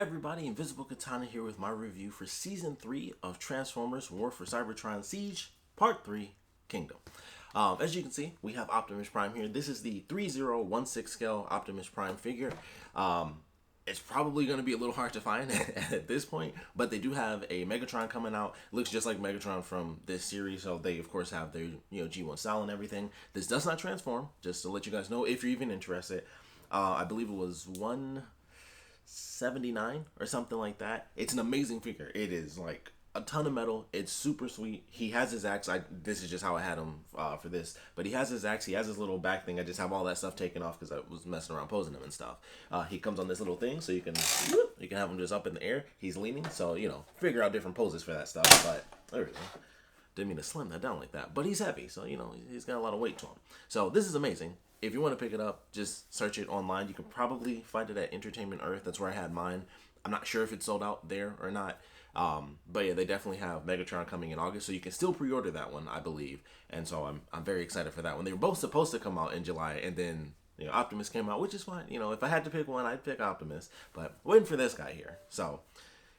Everybody, Invisiblekatana here with my review for Season 3 of Transformers War for Cybertron Siege, Part 3, Kingdom. As you can see, we have Optimus Prime here. This is the 3016 scale Optimus Prime figure. It's probably going to be a little hard to find at this point, but they do have a Megatron coming out. Looks just like Megatron from this series, so they of course have their G1 style and everything. This does not transform, just to let you guys know if you're even interested. I believe it was 179 or something like that. It's an amazing figure. It is like a ton of metal. It's super sweet. He has his axe. This is just how I had him for this, but he has his axe. He has his little back thing. I just have all that stuff taken off because I was messing around posing him and stuff. He comes on this little thing, so you can have him just up in the air. He's leaning, so figure out different poses for that stuff. But there we go. Didn't mean to slim that down like that, but he's heavy, so he's got a lot of weight to him. So this is amazing. If you want to pick it up, just search it online. You can probably find it at Entertainment Earth. That's where I had mine. I'm not sure if it's sold out there or not. But yeah, they definitely have Megatron coming in August, so you can still pre-order that one, I believe. And so I'm very excited for that one. They were both supposed to come out in July, and then Optimus came out, which is fine. If I had to pick one, I'd pick Optimus. But waiting for this guy here. So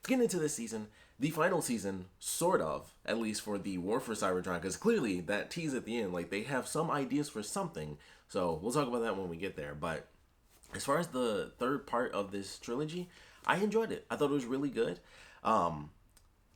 getting into this season, the final season, sort of, at least for the War for Cybertron, because clearly that tease at the end, like they have some ideas for something. So we'll talk about that when we get there. But as far as the third part of this trilogy, I enjoyed it. I thought it was really good.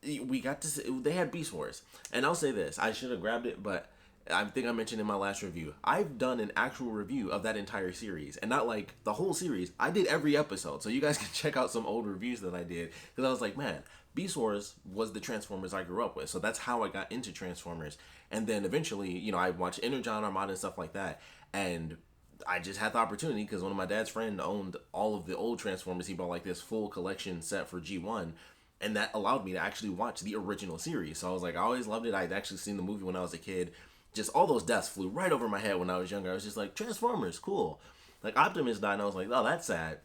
We got to see, they had Beast Wars, and I'll say this: I should have grabbed it, but I think I mentioned in my last review, I've done an actual review of that entire series, and not like the whole series. I did every episode, so you guys can check out some old reviews that I did, because I was like, man, Beast Wars was the Transformers I grew up with, so that's how I got into Transformers. And then eventually, I watched Energon Armada and stuff like that, and I just had the opportunity because one of my dad's friend owned all of the old Transformers. He bought like this full collection set for G1, and that allowed me to actually watch the original series. So I was like, I always loved it. I'd actually seen the movie when I was a kid. Just all those deaths flew right over my head when I was younger. I was just like, Transformers, cool. Like Optimus died, and I was like, oh, that's sad.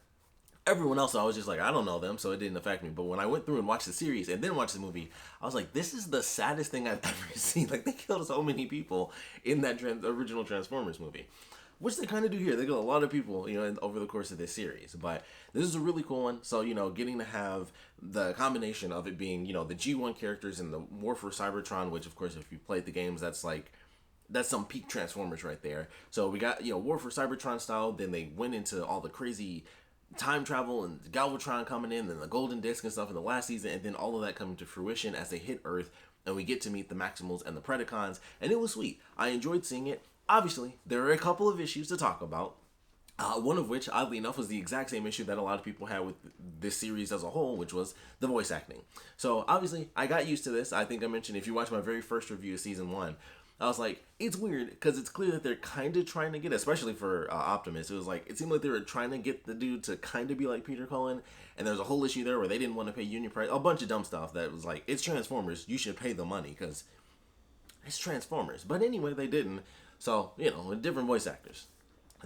Everyone else, I was just like, I don't know them, so it didn't affect me. But when I went through and watched the series and then watched the movie, I was like, this is the saddest thing I've ever seen. Like, they killed so many people in that original Transformers movie, which they kind of do here. They kill a lot of people, over the course of this series. But this is a really cool one. So, getting to have the combination of it being, the G1 characters and the War for Cybertron, which, of course, if you played the games, that's some peak Transformers right there. So we got, War for Cybertron style. Then they went into all the crazy time travel and Galvatron coming in, and the Golden Disc and stuff in the last season, and then all of that coming to fruition as they hit Earth, and we get to meet the Maximals and the Predacons, and it was sweet. I enjoyed seeing it. Obviously, there are a couple of issues to talk about. One of which, oddly enough, was the exact same issue that a lot of people had with this series as a whole, which was the voice acting. So, obviously, I got used to this. I think I mentioned, if you watch my very first review of Season 1, I was like, it's weird, because it's clear that they're kind of trying to get, especially for Optimus, it was like, it seemed like they were trying to get the dude to kind of be like Peter Cullen, and there's a whole issue there where they didn't want to pay union price, a bunch of dumb stuff that was like, it's Transformers, you should pay the money, because it's Transformers. But anyway, they didn't, so, different voice actors.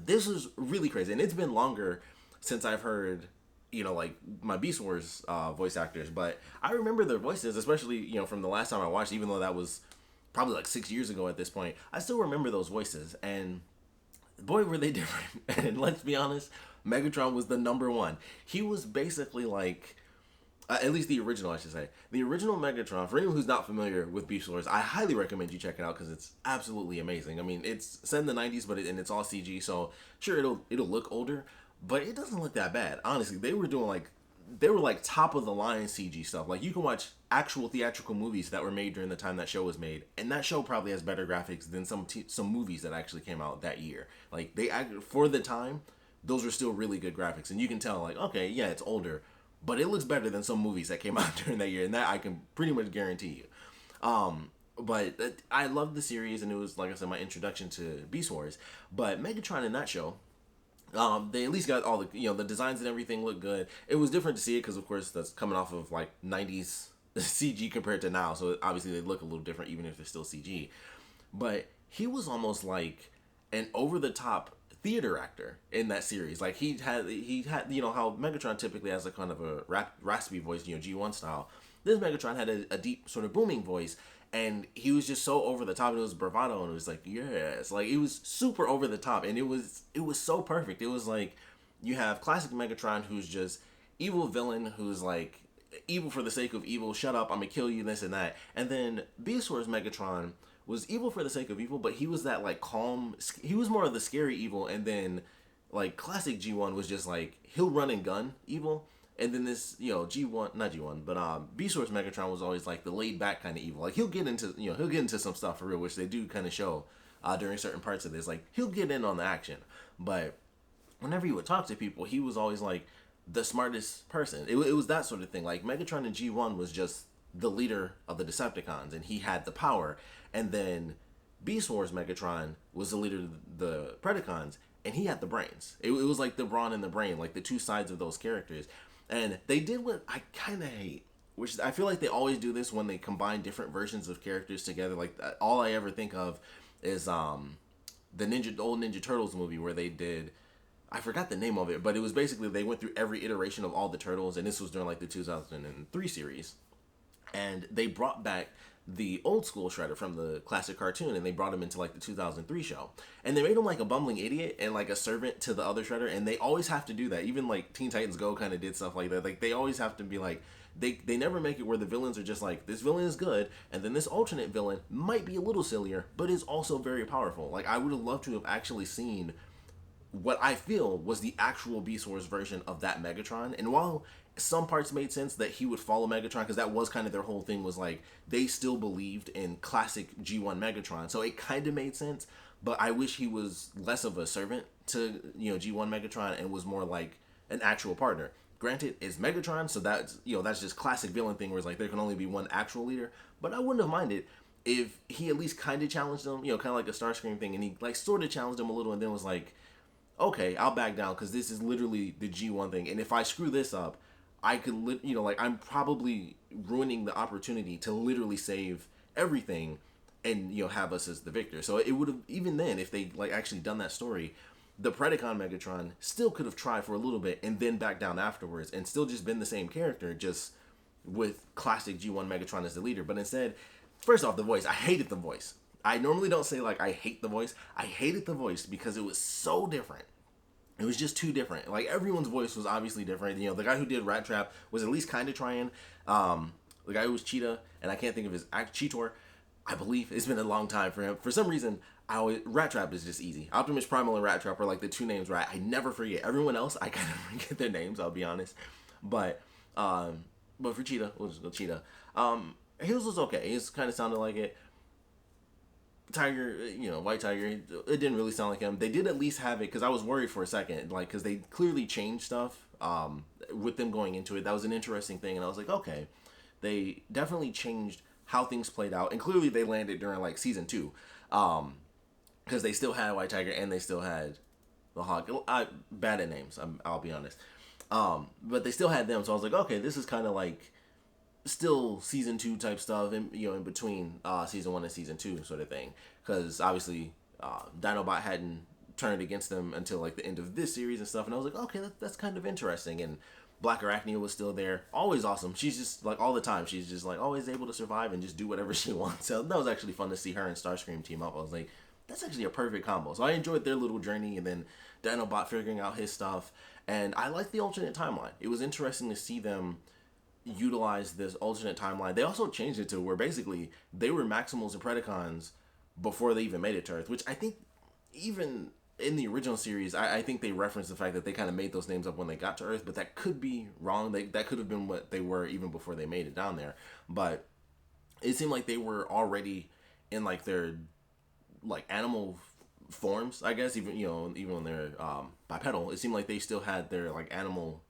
This was really crazy, and it's been longer since I've heard, like my Beast Wars voice actors, but I remember their voices, especially, from the last time I watched, even though that was probably like 6 years ago at this point. I still remember those voices, and boy, were they different. And let's be honest, Megatron was the number one. He was basically like, at least the original, I should say. The original Megatron, for anyone who's not familiar with Beast Wars, I highly recommend you check it out because it's absolutely amazing. I mean, it's set in the 90s, but and it's all CG, so sure, it'll look older, but it doesn't look that bad. Honestly, they were like top of the line CG stuff. Like, you can watch actual theatrical movies that were made during the time that show was made, and that show probably has better graphics than some movies that actually came out that year. Like, for the time, those were still really good graphics, and you can tell, like, okay, yeah, it's older, but it looks better than some movies that came out during that year, and that I can pretty much guarantee you. But I loved the series, and it was, like I said, my introduction to Beast Wars. But Megatron in that show, they at least got all the, the designs and everything look good. It was different to see it because, of course, that's coming off of like 90s CG compared to now, so obviously they look a little different even if they're still CG. But he was almost like an over-the-top theater actor in that series. Like, he had how Megatron typically has a kind of a raspy voice, G1 style. This Megatron had a deep sort of booming voice, and he was just so over the top. It was bravado, and it was like, yes, like, it was super over the top, and it was so perfect. It was like, you have classic Megatron, who's just evil villain who's like evil for the sake of evil. Shut up, I'm gonna kill you, this and that. And then Beast Wars Megatron was evil for the sake of evil, but he was that like calm. He was more of the scary evil, and then like classic G1 was just like he'll run and gun evil. And then this, G1, not G1, but Beast Wars Megatron was always like the laid back kind of evil. Like he'll get into some stuff for real, which they do kind of show during certain parts of this. Like he'll get in on the action, but whenever he would talk to people, he was always like the smartest person. It was that sort of thing. Like Megatron in G1 was just the leader of the Decepticons, and he had the power. And then Beast Wars Megatron was the leader of the Predacons, and he had the brains. It was like the brawn and the brain, like the two sides of those characters. And they did what I kind of hate, which I feel like they always do this when they combine different versions of characters together. Like all I ever think of is the old Ninja Turtles movie where they did, I forgot the name of it, but it was basically they went through every iteration of all the Turtles, and this was during like the 2003 series, and they brought back the old school Shredder from the classic cartoon, and they brought him into like the 2003 show, and they made him like a bumbling idiot and like a servant to the other Shredder, and they always have to do that. Even like Teen Titans Go kind of did stuff like that. Like they always have to be like, they never make it where the villains are just like, this villain is good, and then this alternate villain might be a little sillier, but is also very powerful. Like I would have loved to have actually seen what I feel was the actual Beast Wars version of that Megatron. And while some parts made sense that he would follow Megatron, because that was kind of their whole thing, was like they still believed in classic G1 Megatron, so it kind of made sense. But I wish he was less of a servant to G1 Megatron and was more like an actual partner. Granted, it's Megatron, so that's just classic villain thing where it's like there can only be one actual leader. But I wouldn't have minded if he at least kind of challenged him, kind of like a Starscream thing, and he like sort of challenged him a little, and then was like, okay, I'll back down because this is literally the G1 thing, and if I screw this up, I could, like I'm probably ruining the opportunity to literally save everything, and have us as the victor. So it would have, even then, if they like actually done that story, the Predacon Megatron still could have tried for a little bit and then back down afterwards, and still just been the same character, just with classic G1 Megatron as the leader. But instead, first off, the voice, I hated the voice. I normally don't say like I hate the voice. I hated the voice because it was so different. It was just too different. Like everyone's voice was obviously different. The guy who did Rat Trap was at least kind of trying. The guy who was Cheetah, and I can't think of his Cheetor, I believe. It's been a long time for him. For some reason, Rat Trap is just easy. Optimus Primal and Rat Trap are like the two names I never forget. Everyone else, I kind of forget their names, I'll be honest. But for Cheetah, we'll just go Cheetah. His was okay. It kind of sounded like it. Tiger, White Tiger, it didn't really sound like him. They did at least have it, because I was worried for a second, like, because they clearly changed stuff with them going into it. That was an interesting thing, and I was like, okay, they definitely changed how things played out, and clearly they landed during, like, season 2, because they still had White Tiger, and they still had the Hawk. Bad at names, I'll be honest. But they still had them, so I was like, okay, this is kind of like still season 2 type stuff, in between season 1 and season 2 sort of thing, because obviously Dinobot hadn't turned against them until like the end of this series and stuff, and I was like, okay, that's kind of interesting. And Black Arachnia was still there, always awesome. She's just like all the time, she's just like always able to survive and just do whatever she wants. So that was actually fun to see her and Starscream team up. I was like, that's actually a perfect combo. So I enjoyed their little journey, and then Dinobot figuring out his stuff, and I liked the alternate timeline. It was interesting to see them utilize this alternate timeline. They also changed it to where basically they were Maximals and Predacons before they even made it to Earth, which I think even in the original series, I think they referenced the fact that they kind of made those names up when they got to Earth, but that could be wrong. That could have been what they were even before they made it down there. But it seemed like they were already in like their like animal forms, I guess, even when they're bipedal. It seemed like they still had their like animal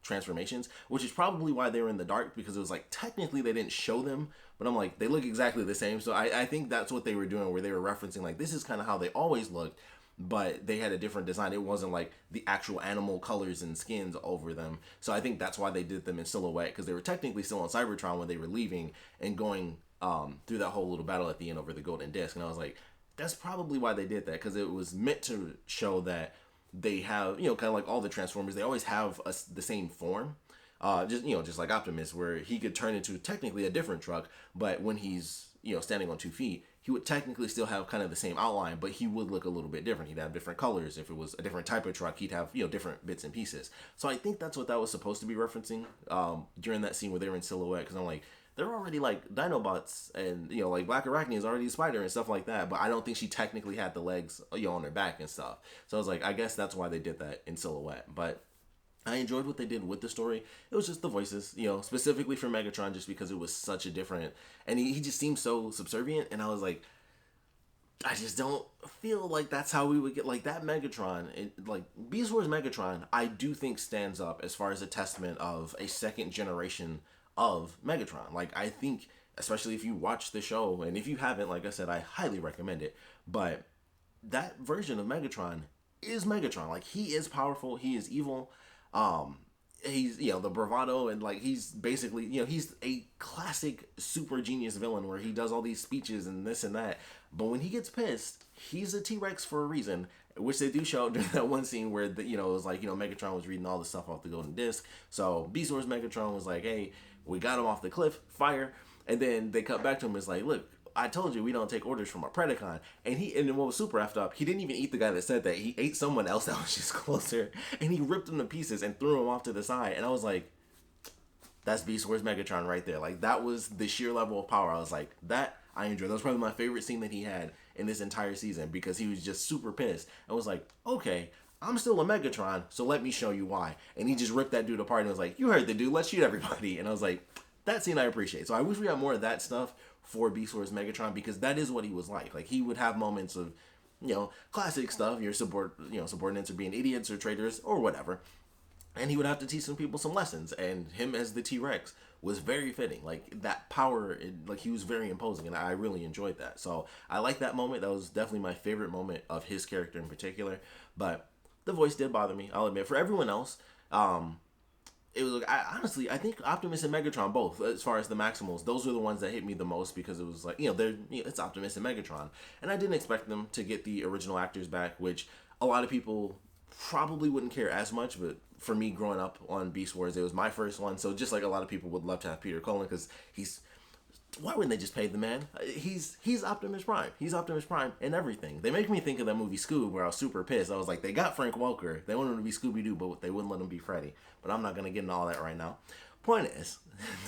transformations, which is probably why they were in the dark, because it was like technically they didn't show them, but I'm like, they look exactly the same. So I think that's what they were doing, where they were referencing like, this is kind of how they always looked, but they had a different design. It wasn't like the actual animal colors and skins over them. So I think that's why they did them in silhouette, because they were technically still on Cybertron when they were leaving and going through that whole little battle at the end over the golden disc. And I was like, that's probably why they did that, because it was meant to show that they have, kind of like all the Transformers, they always have the same form. Just like Optimus, where he could turn into technically a different truck, but when he's, standing on 2 feet, he would technically still have kind of the same outline, but he would look a little bit different. He'd have different colors. If it was a different type of truck, he'd have, different bits and pieces. So I think that's what that was supposed to be referencing during that scene where they were in silhouette, because I'm like, they're already like Dinobots, and like Black Arachne is already a spider and stuff like that, but I don't think she technically had the legs on her back and stuff. So I was like, I guess that's why they did that in silhouette. But I enjoyed what they did with the story. It was just the voices, specifically for Megatron, just because it was such a different, and he just seemed so subservient, and I was like, I just don't feel like that's how we would get, like, that Megatron, like Beast Wars Megatron, I do think stands up as far as a testament of a second generation of Megatron. Like, I think, especially if you watch the show, and if you haven't, like I said, I highly recommend it, but that version of Megatron is Megatron. Like, he is powerful, he is evil, he's the bravado, and like he's basically he's a classic super genius villain where he does all these speeches and this and that, but when he gets pissed, he's a T-Rex for a reason, which they do show during that one scene where it was like Megatron was reading all the stuff off the golden disc. So Beast Wars Megatron was like, hey, we got him off the cliff, fire, and then they cut back to him. It's like, look, I told you we don't take orders from a Predacon. And then what was super effed up, he didn't even eat the guy that said that. He ate someone else that was just closer, and he ripped him to pieces and threw him off to the side. And I was like, that's Beast Wars Megatron right there. Like, that was the sheer level of power. I was like, that I enjoyed. That was probably my favorite scene that he had in this entire season, because he was just super pissed. I was like, okay, I'm still a Megatron, so let me show you why. And he just ripped that dude apart and was like, you heard the dude, let's shoot everybody. And I was like, that scene I appreciate. So I wish we had more of that stuff for Beast Wars Megatron, because that is what he was like. Like, he would have moments of, classic stuff, your subordinates are being idiots or traitors or whatever, and he would have to teach some people some lessons, and him as the T-Rex was very fitting. Like, that power, like, he was very imposing, and I really enjoyed that. So I like that moment. That was definitely my favorite moment of his character in particular, but the voice did bother me, I'll admit. For everyone else, it was like, honestly, I think Optimus and Megatron both, as far as the Maximals, those were the ones that hit me the most, because it was like, it's Optimus and Megatron, and I didn't expect them to get the original actors back, which a lot of people probably wouldn't care as much, but for me, growing up on Beast Wars, it was my first one, so just like a lot of people would love to have Peter Cullen, because why wouldn't they just pay the man? He's Optimus Prime. He's Optimus Prime in everything. They make me think of that movie Scoob, where I was super pissed. I was like, they got Frank Welker. They wanted him to be Scooby-Doo, but they wouldn't let him be Freddy. But I'm not going to get into all that right now. Point is,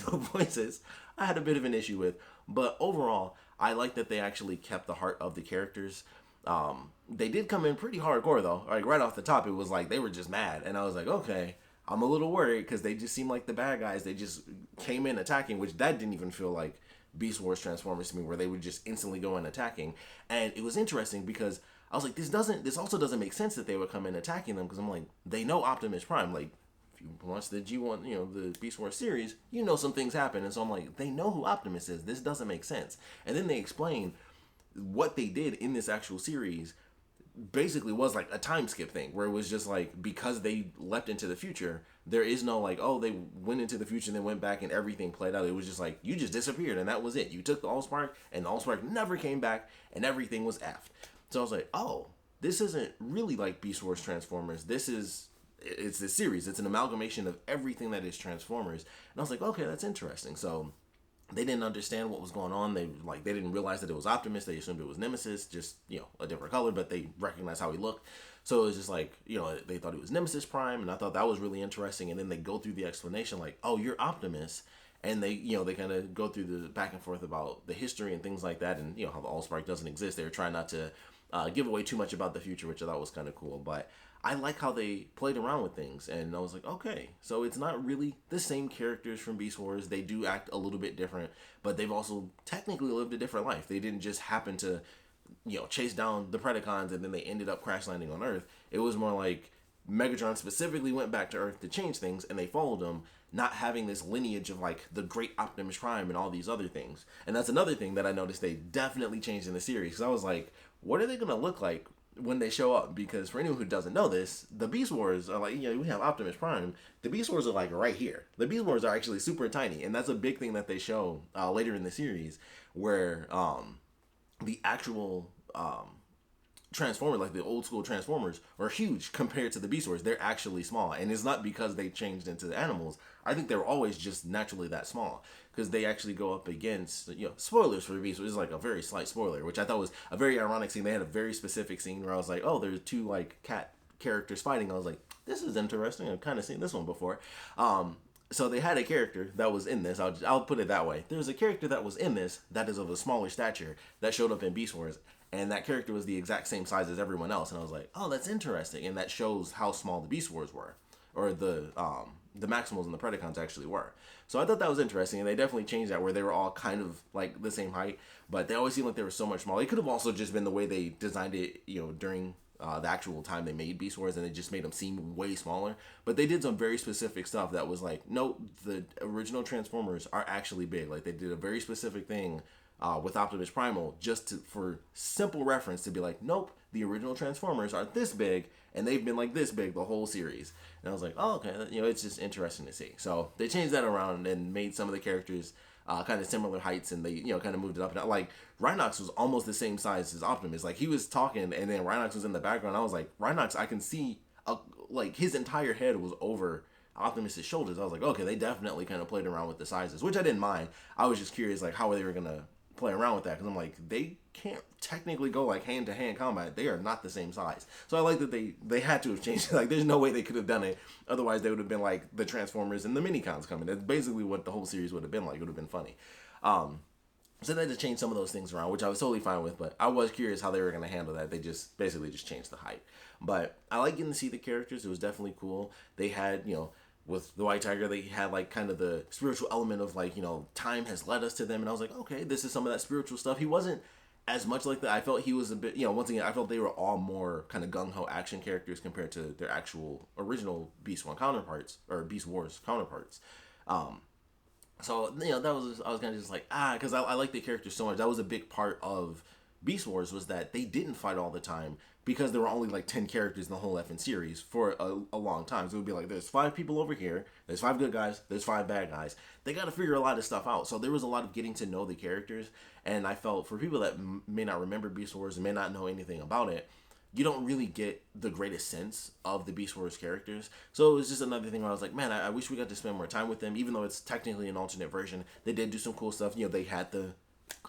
the voices I had a bit of an issue with. But overall, I like that they actually kept the heart of the characters. They did come in pretty hardcore, though. Like, right off the top, it was like they were just mad. And I was like, okay, I'm a little worried, because they just seemed like the bad guys. They just came in attacking, which that didn't even feel like Beast Wars Transformers to me, where they would just instantly go in attacking. And it was interesting, because I was like, this also doesn't make sense that they would come in attacking them, because I'm like, they know Optimus Prime. Like, if you watch the G1, the Beast Wars series, some things happen. And so I'm like, they know who Optimus is. This doesn't make sense. And then they explain what they did in this actual series basically was like a time skip thing, where it was just like, because they leapt into the future, there is no like, oh, they went into the future and then went back and everything played out. It was just like, you just disappeared and that was it. You took the Allspark and the Allspark never came back and everything was effed. So I was like, oh, this isn't really like Beast Wars Transformers. It's this series. It's an amalgamation of everything that is Transformers. And I was like, okay, that's interesting. So they didn't understand what was going on. They didn't realize that it was Optimus. They assumed it was Nemesis, just, a different color, but they recognized how he looked. So it was just like, they thought it was Nemesis Prime, and I thought that was really interesting. And then they go through the explanation like, oh, you're Optimus. And they, they kind of go through the back and forth about the history and things like that, and, how the Allspark doesn't exist. They were trying not to give away too much about the future, which I thought was kind of cool. But I like how they played around with things, and I was like, okay, so it's not really the same characters from Beast Wars. They do act a little bit different, but they've also technically lived a different life. They didn't just happen to, chase down the Predacons and then they ended up crash landing on Earth. It was more like Megatron specifically went back to Earth to change things, and they followed him, not having this lineage of like the great Optimus Prime and all these other things. And that's another thing that I noticed they definitely changed in the series, because I was like, what are they going to look like when they show up? Because for anyone who doesn't know this, the Beast Wars are like, we have Optimus Prime. The Beast Wars are like right here. The Beast Wars are actually super tiny, and that's a big thing that they show later in the series, where the actual Transformers, like the old school Transformers, are huge compared to the Beast Wars. They're actually small, and it's not because they changed into the animals. I think they were always just naturally that small, because they actually go up against, spoilers for the Beast Wars. It's like a very slight spoiler, which I thought was a very ironic scene. They had a very specific scene where I was like, oh, there's two like cat characters fighting. I was like, this is interesting. I've kind of seen this one before. So they had a character that was in this. I'll put it that way. There's a character that was in this that is of a smaller stature that showed up in Beast Wars, and that character was the exact same size as everyone else. And I was like, oh, that's interesting, and that shows how small the Beast Wars were, or the Maximals and the Predacons actually were. So I thought that was interesting, and they definitely changed that where they were all kind of like the same height, but they always seemed like they were so much smaller. It could have also just been the way they designed it, during the actual time they made Beast Wars, and it just made them seem way smaller. But they did some very specific stuff that was like, no, the original Transformers are actually big. Like, they did a very specific thing with Optimus Primal for simple reference to be like, nope, the original Transformers are this big, and they've been like this big the whole series. And I was like, oh, okay, it's just interesting to see. So they changed that around and made some of the characters kind of similar heights, and they kind of moved it up. And like, Rhinox was almost the same size as Optimus. Like, he was talking, and then Rhinox was in the background. I was like, Rhinox, I can see like his entire head was over Optimus's shoulders. I was like, okay, they definitely kind of played around with the sizes, which I didn't mind. I was just curious like how they were gonna play around with that, because I'm like, they can't technically go like hand to hand combat. They are not the same size. So I like that they had to have changed it. Like, there's no way they could have done it otherwise. They would have been like the Transformers and the Minicons coming. That's basically what the whole series would have been like. It would have been funny. So they had to change some of those things around, which I was totally fine with, but I was curious how they were going to handle that. They just basically just changed the height. But I like getting to see the characters. It was definitely cool. They had, with the White Tiger, they had like kind of the spiritual element of like, time has led us to them. And I was like, okay, this is some of that spiritual stuff. He wasn't as much like that. I felt he was a bit, once again, I felt they were all more kind of gung-ho action characters compared to their actual original Beast Wars counterparts. So, that was, I was kind of just like, because I like the characters so much. That was a big part of Beast Wars, was that they didn't fight all the time, because there were only like 10 characters in the whole effing series for a long time. So it would be like, there's 5 people over here, there's 5 good guys, there's 5 bad guys. They got to figure a lot of stuff out. So there was a lot of getting to know the characters. And I felt for people that may not remember Beast Wars and may not know anything about it, you don't really get the greatest sense of the Beast Wars characters. So it was just another thing where I was like, man, I wish we got to spend more time with them, even though it's technically an alternate version. They did do some cool stuff. They had the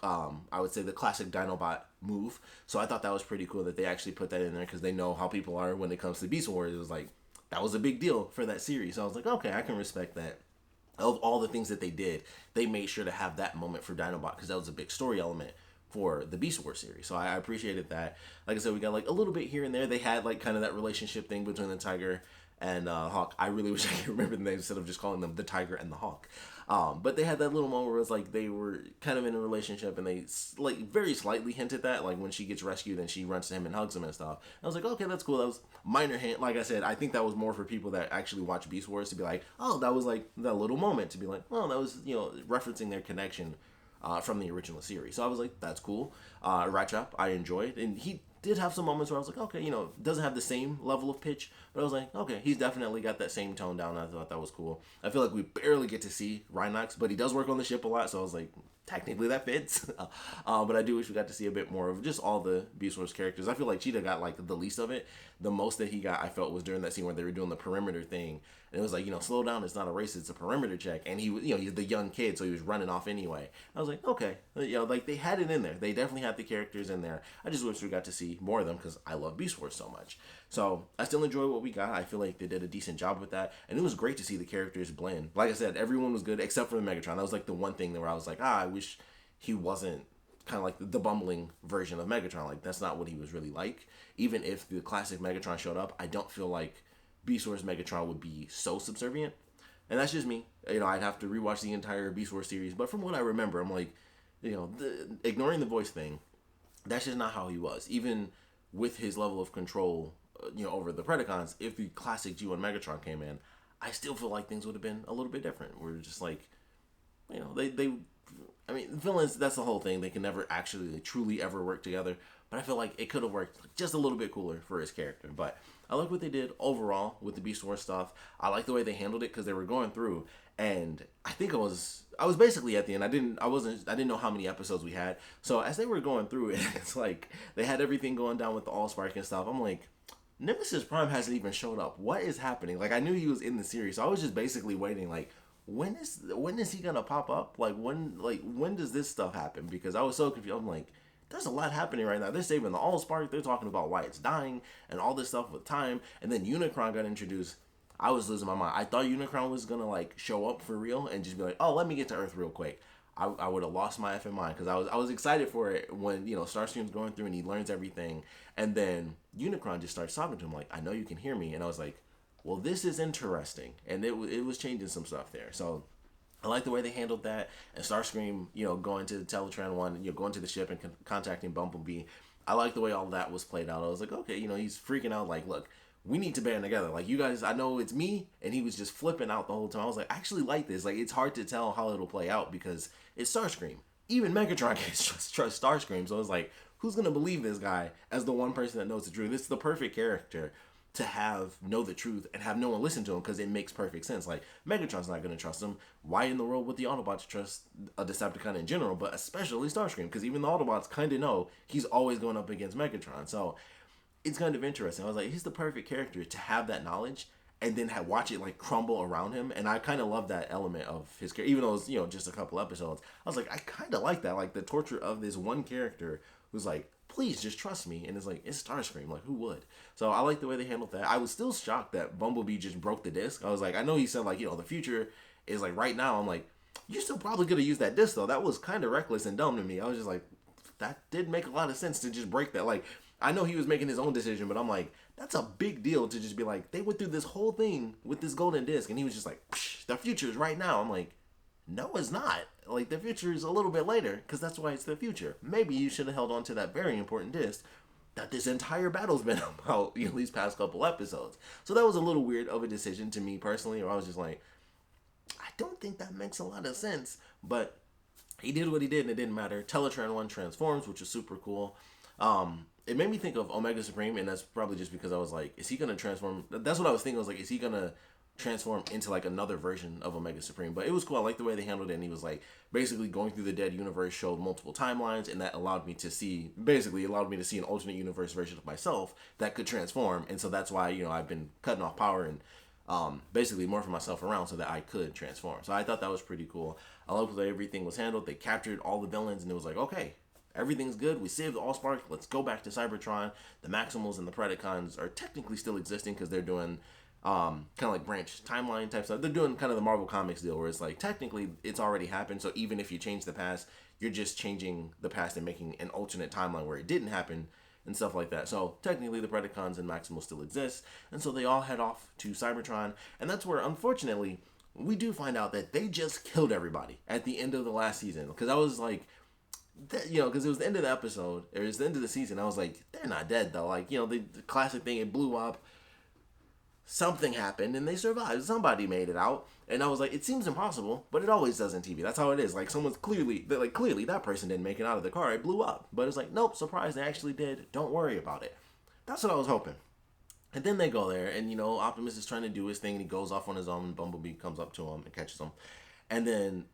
I would say the classic Dinobot move. So I thought that was pretty cool that they actually put that in there, because they know how people are when it comes to Beast Wars. It was like, that was a big deal for that series. So I was like, okay, I can respect that. Of all the things that they did, they made sure to have that moment for Dinobot, because that was a big story element for the Beast Wars series. So I appreciated that. Like I said, we got like a little bit here and there. They had like kind of that relationship thing between the Tiger and Hawk. I really wish I could remember the name instead of just calling them the Tiger and the Hawk. But they had that little moment where it's like they were kind of in a relationship, and they like very slightly hinted that, like when she gets rescued and she runs to him and hugs him and stuff. I was like, okay, that's cool. That was minor hint. Like I said, I think that was more for people that actually watch Beast Wars to be like, oh, that was like that little moment, to be like, well, that was referencing their connection from the original series. So I was like, that's cool. Ratchet, I enjoyed, and he did have some moments where I was like, okay, doesn't have the same level of pitch, but I was like, okay, he's definitely got that same tone down. I thought that was cool. I feel like we barely get to see Rhinox, but he does work on the ship a lot, so I was like, technically that fits. But I do wish we got to see a bit more of just all the Beast Wars characters. I feel like Cheetah got like the least of it. The most that he got, I felt, was during that scene where they were doing the perimeter thing. And it was like, slow down, it's not a race, it's a perimeter check. And he was, he's the young kid, so he was running off anyway. I was like, okay. Like they had it in there. They definitely had the characters in there. I just wish we got to see more of them, because I love Beast Wars so much. So I still enjoy what we got. I feel like they did a decent job with that. And it was great to see the characters blend. Like I said, everyone was good except for the Megatron. That was like the one thing where I was like, I wish he wasn't kind of like the bumbling version of Megatron. Like, that's not what he was really like. Even if the classic Megatron showed up, I don't feel like Beast Wars Megatron would be so subservient. And that's just me. I'd have to rewatch the entire Beast Wars series. But from what I remember, I'm like, ignoring the voice thing, that's just not how he was. Even with his level of control, over the Predacons, if the classic G1 Megatron came in, I still feel like things would have been a little bit different. We're just like, villains, that's the whole thing. They can never actually truly ever work together. But I feel like it could have worked just a little bit cooler for his character. But I like what they did overall with the Beast Wars stuff. I like the way they handled it, because they were going through, and I think I was basically at the end. I didn't know how many episodes we had. So as they were going through it, it's like they had everything going down with the Allspark and stuff. I'm like, Nemesis Prime hasn't even showed up. What is happening? Like, I knew he was in the series, so I was just basically waiting. Like, when is he gonna pop up? When does this stuff happen? Because I was so confused. I'm like, there's a lot happening right now. They're saving the Allspark. They're talking about why it's dying and all this stuff with time. And then Unicron got introduced. I was losing my mind. I thought Unicron was gonna like show up for real and just be like, "Oh, let me get to Earth real quick." I would have lost my effing mind because I was excited for it when Starscream's going through and he learns everything, and then Unicron just starts talking to him like, "I know you can hear me," and I was like, "Well, this is interesting," and it was changing some stuff there. So I like the way they handled that, and Starscream, going to the Teletran one, going to the ship and contacting Bumblebee. I like the way all that was played out. I was like, okay, he's freaking out. Like, look, we need to band together. Like, you guys, I know it's me, and he was just flipping out the whole time. I was like, I actually like this. Like, it's hard to tell how it'll play out because it's Starscream. Even Megatron can't trust Starscream. So it's like, who's gonna believe this guy as the one person that knows the truth? This is the perfect character to know the truth and have no one listen to him because it makes perfect sense. Like, Megatron's not going to trust him. Why in the world would the Autobots trust a Decepticon in general, but especially Starscream? Because even the Autobots kind of know he's always going up against Megatron. So it's kind of interesting. I was like, he's the perfect character to have that knowledge and then watch it like crumble around him. And I kind of love that element of his character, even though it's just a couple episodes. I was like, I kind of like that, like the torture of this one character who's like, please just trust me. And it's like, it's Starscream. Like, who would? So I like the way they handled that. I was still shocked that Bumblebee just broke the disc. I was like, I know he said like, the future is like right now. I'm like, you're still probably going to use that disc though. That was kind of reckless and dumb to me. I was just like, that did make a lot of sense to just break that. Like, I know he was making his own decision, but I'm like, that's a big deal to just be like, they went through this whole thing with this golden disc. And he was just like, the future is right now. I'm like, no, it's not. Like, the future is a little bit later, because that's why it's the future. Maybe you should have held on to that very important disc that this entire battle's been about, these past couple episodes. So that was a little weird of a decision to me personally, or I was just like, I don't think that makes a lot of sense. But he did what he did, and it didn't matter. Teletran 1 transforms, which is super cool. It made me think of Omega Supreme, and that's probably just because I was like, is he going to transform? That's what I was thinking. I was like, is he going to transform into like another version of Omega Supreme? But it was cool. I like the way they handled it, and he was like basically going through the dead universe, showed multiple timelines, and that allowed me to see an alternate universe version of myself that could transform. And so that's why I've been cutting off power and basically morphing myself around so that I could transform. So I thought that was pretty cool. I love the way everything was handled. They captured all the villains, and it was like, okay, everything's good. We saved the Allspark. Let's go back to Cybertron. The Maximals and the Predacons are technically still existing because they're doing kind of like branch timeline type stuff. They're doing kind of the Marvel Comics deal where it's like technically it's already happened. So even if you change the past, you're just changing the past and making an alternate timeline where it didn't happen and stuff like that. So technically the Predacons and Maximals still exist. And so they all head off to Cybertron. And that's where, unfortunately, we do find out that they just killed everybody at the end of the last season. Because I was like, because it was the end of the episode, or it was the end of the season. I was like, they're not dead though. Like, the classic thing, it blew up. Something happened and they survived. Somebody made it out. And I was like, it seems impossible, but it always does in TV. That's how it is. Like, someone's clearly that person didn't make it out of the car. It blew up. But it's like, nope, surprise, they actually did. Don't worry about it. That's what I was hoping. And then they go there, and, Optimus is trying to do his thing, and he goes off on his own, and Bumblebee comes up to him and catches him. And then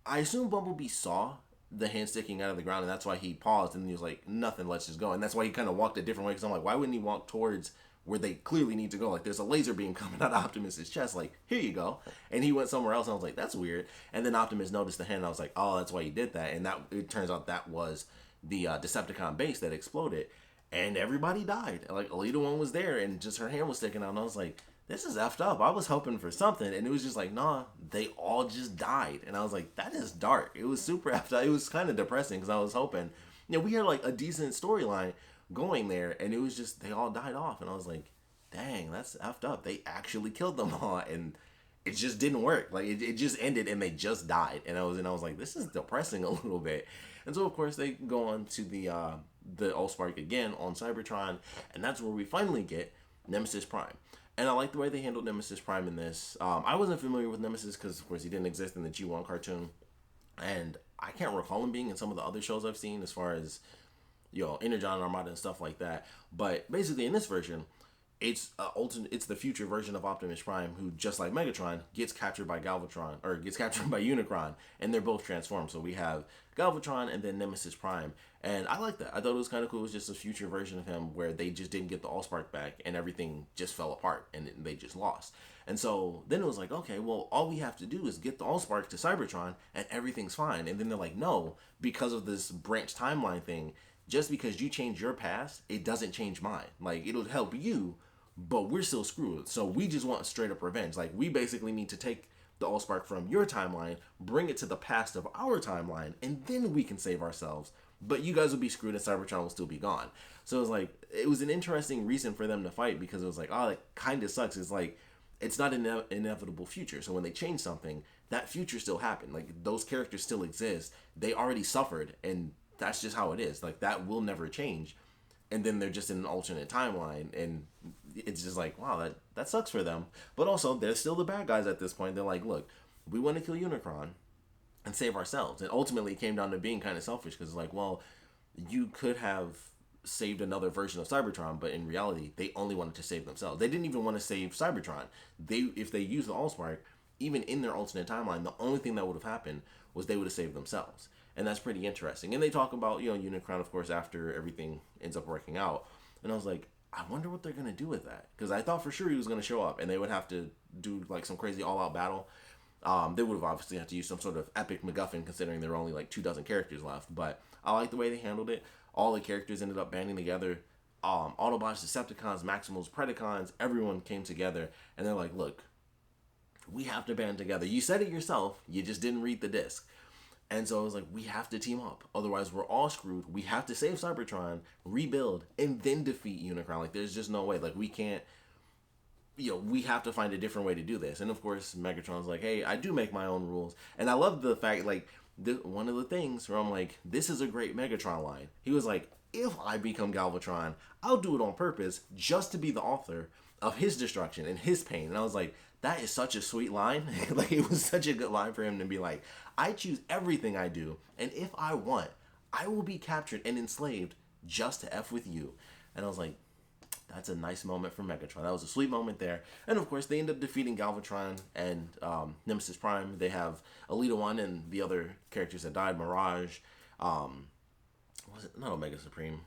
I assume Bumblebee saw the hand sticking out of the ground, and that's why he paused, and he was like, nothing, let's just go. And that's why he kind of walked a different way, because I'm like, why wouldn't he walk towards where they clearly need to go? Like, there's a laser beam coming out of Optimus's chest, like, here you go. And he went somewhere else, and I was like, that's weird. And then Optimus noticed the hand, and I was like, oh, that's why he did that. And it turns out that was the Decepticon base that exploded, and everybody died. Like, Alita 1 was there, and just her hand was sticking out, and I was like, this is effed up. I was hoping for something, and it was just like, nah, they all just died. And I was like, that is dark. It was super effed up. It was kind of depressing, because I was hoping, we had like a decent storyline going there, and it was just, they all died off, and I was like, dang, that's effed up. They actually killed them all, and it just didn't work. Like, it just ended, and they just died, and I was like, this is depressing a little bit. And so of course they go on to the Allspark again on Cybertron, and that's where we finally get Nemesis Prime. And I like the way they handled Nemesis Prime in this. I wasn't familiar with Nemesis because, of course, he didn't exist in the G1 cartoon, and I can't recall him being in some of the other shows I've seen, as far as Energon Armada and stuff like that. But basically in this version, It's the future version of Optimus Prime, who, just like Megatron, gets captured by Galvatron, or gets captured by Unicron, and they're both transformed. So we have Galvatron and then Nemesis Prime, and I like that. I thought it was kind of cool. It was just a future version of him where they just didn't get the Allspark back, and everything just fell apart, and they just lost. And so then it was like, okay, well, all we have to do is get the Allspark to Cybertron, and everything's fine. And then they're like, no, because of this branch timeline thing, just because you change your past, it doesn't change mine. Like, it'll help you, but we're still screwed. So we just want straight up revenge. Like, we basically need to take the Allspark from your timeline, bring it to the past of our timeline, and then we can save ourselves. But you guys will be screwed, and Cybertron will still be gone. So it was like, it was an interesting reason for them to fight, because it was like, oh, it kind of sucks. It's like, it's not an inevitable future. So when they change something, that future still happened. Like, those characters still exist. They already suffered, and that's just how it is. Like, that will never change. And then they're just in an alternate timeline, and it's just like, wow, that sucks for them. But also, they're still the bad guys at this point. They're like, look, we want to kill Unicron and save ourselves. And ultimately, it came down to being kind of selfish, because it's like, well, you could have saved another version of Cybertron, but in reality, they only wanted to save themselves. They didn't even want to save Cybertron. If they used the Allspark, even in their alternate timeline, the only thing that would have happened was they would have saved themselves. And that's pretty interesting. And they talk about, Unicron, of course, after everything ends up working out. And I was like, I wonder what they're going to do with that. Because I thought for sure he was going to show up, and they would have to do, like, some crazy all-out battle. They would have obviously had to use some sort of epic MacGuffin, considering there were only, like, 24 characters left. But I like the way they handled it. All the characters ended up banding together. Autobots, Decepticons, Maximals, Predacons, everyone came together. And they're like, look, we have to band together. You said it yourself. You just didn't read the disc. And so I was like, we have to team up. Otherwise, we're all screwed. We have to save Cybertron, rebuild, and then defeat Unicron. Like, there's just no way. Like, we can't, we have to find a different way to do this. And of course, Megatron's like, hey, I do make my own rules. And I love the fact, like, one of the things where I'm like, this is a great Megatron line. He was like, if I become Galvatron, I'll do it on purpose just to be the author of his destruction and his pain. And I was like, that is such a sweet line. Like, it was such a good line for him to be like, I choose everything I do, and if I want, I will be captured and enslaved just to F with you. And I was like, that's a nice moment for Megatron. That was a sweet moment there. And of course, they end up defeating Galvatron and Nemesis Prime. They have Elita 1 and the other characters that died, Mirage. Was it not Omega Supreme?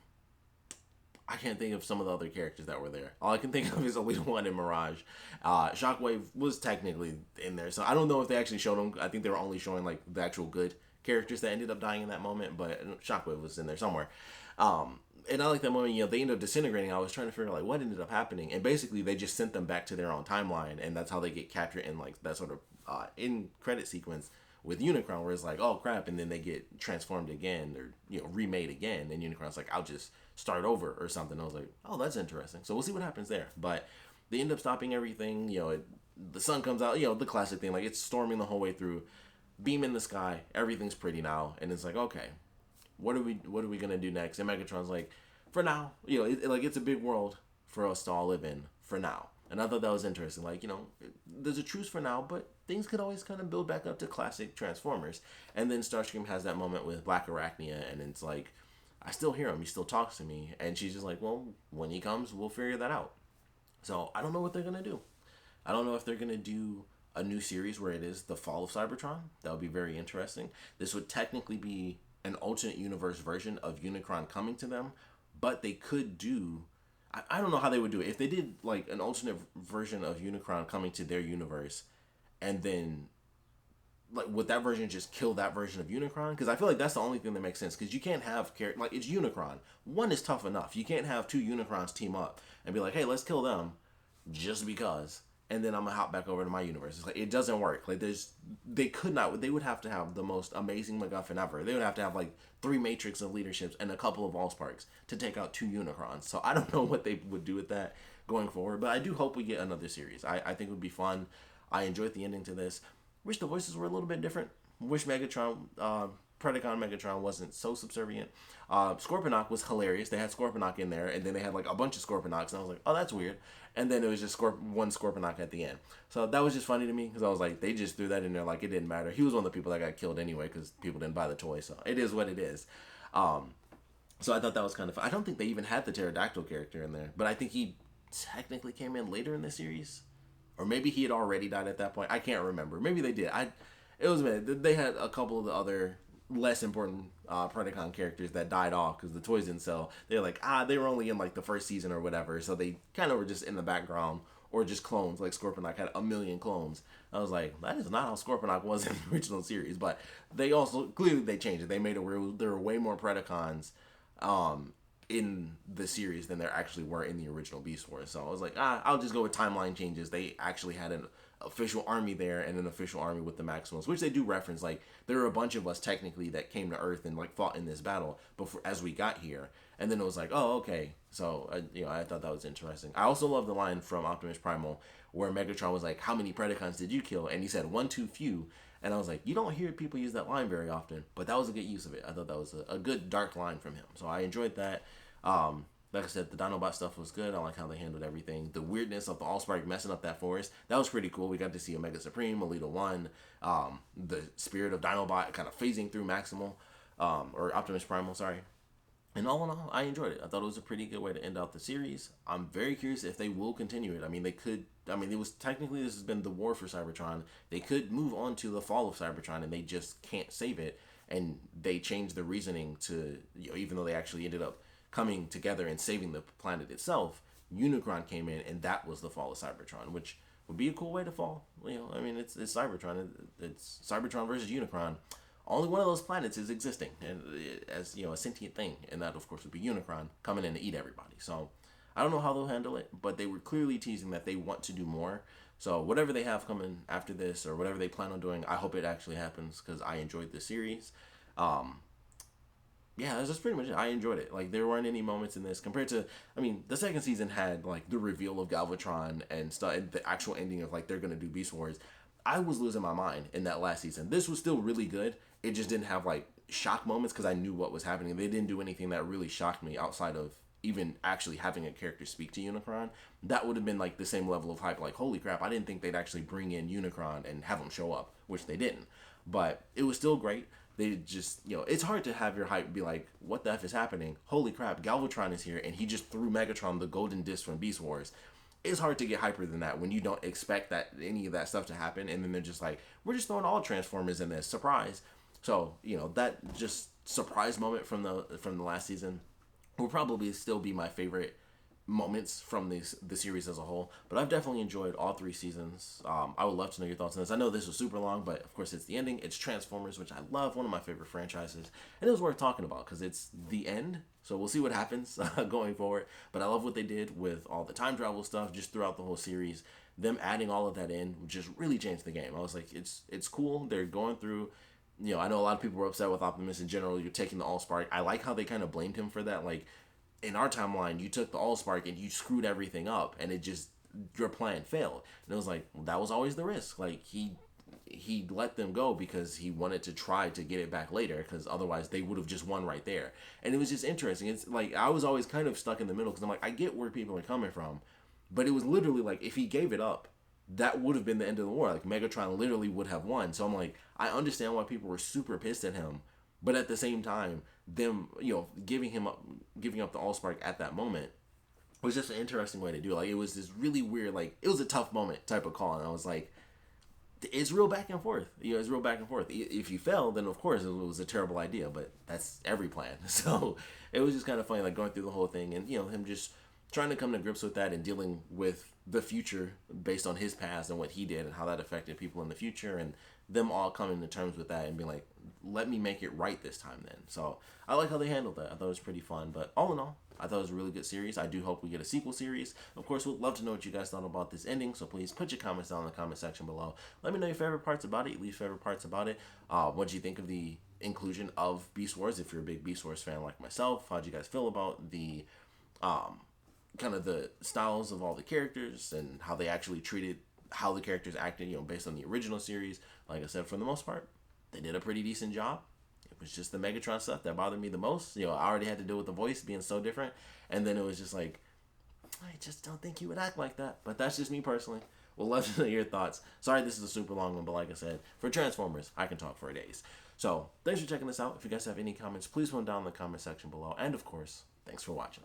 I can't think of some of the other characters that were there. All I can think of is Elita 1 and Mirage. Shockwave was technically in there, so I don't know if they actually showed him. I think they were only showing, like, the actual good characters that ended up dying in that moment, but Shockwave was in there somewhere. And I like that moment, they end up disintegrating. I was trying to figure out, like, what ended up happening, and basically they just sent them back to their own timeline, and that's how they get captured in, like, that sort of in credit sequence with Unicron, where it's like, oh crap, and then they get transformed again, or remade again, and Unicron's like, I'll just start over or something. I was like, oh, that's interesting. So we'll see what happens there. But they end up stopping everything. The sun comes out. The classic thing, like, it's storming the whole way through, beam in the sky, everything's pretty now, and it's like, okay, what are we gonna do next? And Megatron's like, for now, it's a big world for us to all live in for now. And I thought that was interesting. Like, there's a truce for now, but things could always kind of build back up to classic Transformers. And then Starscream has that moment with Black Arachnia, and it's like, I still hear him. He still talks to me. And she's just like, well, when he comes, we'll figure that out. So I don't know what they're going to do. I don't know if they're going to do a new series where it is the fall of Cybertron. That would be very interesting. This would technically be an alternate universe version of Unicron coming to them, but they could do... I don't know how they would do it. If they did, like, an alternate version of Unicron coming to their universe, and then, like, would that version just kill that version of Unicron? Because I feel like that's the only thing that makes sense. Because you can't have like, it's Unicron. One is tough enough. You can't have two Unicrons team up and be like, hey, let's kill them just because, and then I'm gonna hop back over to my universe. It's like, it doesn't work. Like, they would have to have the most amazing MacGuffin ever. They would have to have, like, 3 Matrix of leaderships and a couple of Allsparks to take out 2 Unicrons. So I don't know what they would do with that going forward, but I do hope we get another series. I think it would be fun. I enjoyed the ending to this. Wish the voices were a little bit different. Wish Megatron, Predacon Megatron wasn't so subservient. Scorponok was hilarious. They had Scorponok in there, and then they had, like, a bunch of Scorponoks, and I was like, oh, that's weird. And then it was just one Scorponok at the end. So that was just funny to me, because I was like, they just threw that in there like it didn't matter. He was one of the people that got killed anyway, because people didn't buy the toy, so it is what it is. So I thought that was kind of fun. I don't think they even had the pterodactyl character in there, but I think he technically came in later in the series, or maybe he had already died at that point. I can't remember. Maybe they did. It was bad. They had a couple of the other less important Predacon characters that died off because the toys didn't sell. They're like, they were only in like the first season or whatever, so they kind of were just in the background or just clones. Like Scorponok had a million clones. I was like, that is not how Scorponok was in the original series. But they also clearly they changed it. They made it where there were way more Predacons in the series than there actually were in the original Beast Wars. So I was like, I'll just go with timeline changes. They actually had an official army there and an official army with the Maximals, which they do reference. Like, there were a bunch of us technically that came to Earth and like fought in this battle before as we got here. And then it was like, oh, okay. So I thought that was interesting. I also love the line from Optimus Primal where Megatron was like, how many Predacons did you kill? And he said, one too few. And I was like, you don't hear people use that line very often, but that was a good use of it. I thought that was a good dark line from him. So I enjoyed that. Like I said, the Dinobot stuff was good. I like how they handled everything. The weirdness of the Allspark messing up that forest, that was pretty cool. We got to see Omega Supreme, Alita 1, the spirit of Dinobot kind of phasing through Maximal, or Optimus Primal, sorry. And all in all, I enjoyed it. I thought it was a pretty good way to end out the series. I'm very curious if they will continue it. I mean, they could. I mean, it was technically this has been the war for Cybertron. They could move on to the fall of Cybertron, and they just can't save it. And they changed the reasoning to, even though they actually ended up coming together and saving the planet itself, Unicron came in, and that was the fall of Cybertron, which would be a cool way to fall. I mean, it's Cybertron. It's Cybertron versus Unicron. Only one of those planets is existing, and as a sentient thing, and that of course would be Unicron coming in to eat everybody. So I don't know how they'll handle it, but they were clearly teasing that they want to do more. So whatever they have coming after this, or whatever they plan on doing, I hope it actually happens because I enjoyed the series. Yeah, that's just pretty much it. I enjoyed it. Like, there weren't any moments in this compared to, I mean, the second season had like the reveal of Galvatron and stuff, and the actual ending of like they're gonna do Beast Wars. I was losing my mind in that last season. This was still really good. It just didn't have like shock moments because I knew what was happening. They didn't do anything that really shocked me outside of even actually having a character speak to Unicron. That would have been like the same level of hype. Like, holy crap, I didn't think they'd actually bring in Unicron and have him show up, which they didn't. But it was still great. They just, it's hard to have your hype be like, what the F is happening? Holy crap, Galvatron is here, and he just threw Megatron the golden disc from Beast Wars. It's hard to get hyper than that when you don't expect that any of that stuff to happen, and then they're just like, we're just throwing all Transformers in this. Surprise. So, that just surprise moment from the last season will probably still be my favorite moments from the series as a whole. But I've definitely enjoyed all 3 seasons. I would love to know your thoughts on this. I know this was super long, but of course it's the ending. It's Transformers, which I love, one of my favorite franchises, and it was worth talking about because it's the end. So we'll see what happens going forward. But I love what they did with all the time travel stuff just throughout the whole series. Them adding all of that in just really changed the game. I was like, it's cool. They're going through. I know a lot of people were upset with Optimus in general. You're taking the Allspark. I like how they kind of blamed him for that. Like, in our timeline, you took the Allspark and you screwed everything up, and your plan failed. And it was like, well, that was always the risk. Like, he let them go because he wanted to try to get it back later, because otherwise they would have just won right there. And it was just interesting. It's like, I was always kind of stuck in the middle because I'm like, I get where people are coming from, but it was literally like, if he gave it up, that would have been the end of the war. Like, Megatron literally would have won. So I'm like, I understand why people were super pissed at him, but at the same time, them, giving up the Allspark at that moment was just an interesting way to do it. Like, it was this really weird, like, it was a tough moment type of call, and I was like, it's real back and forth. It's real back and forth. If you fail, then of course it was a terrible idea, but that's every plan. So it was just kind of funny, like, going through the whole thing, and him just trying to come to grips with that and dealing with the future based on his past and what he did and how that affected people in the future, and them all coming to terms with that and being like, let me make it right this time then. So I like how they handled that. I thought it was pretty fun. But all in all, I thought it was a really good series. I do hope we get a sequel series. Of course, we'd love to know what you guys thought about this ending, so please put your comments down in the comment section below. Let me know your favorite parts about it, your least favorite parts about it. What do you think of the inclusion of Beast Wars? If you're a big Beast Wars fan like myself, how do you guys feel about the kind of the styles of all the characters and how they actually treated how the characters acted, based on the original series? Like I said, for the most part, they did a pretty decent job. It was just the Megatron stuff that bothered me the most. I already had to deal with the voice being so different, and then it was just like, I just don't think he would act like that. But that's just me personally. We'll love to know your thoughts. Sorry this is a super long one, but like I said, for Transformers, I can talk for days. So thanks for checking this out. If you guys have any comments, please put them down in the comment section below. And of course, thanks for watching.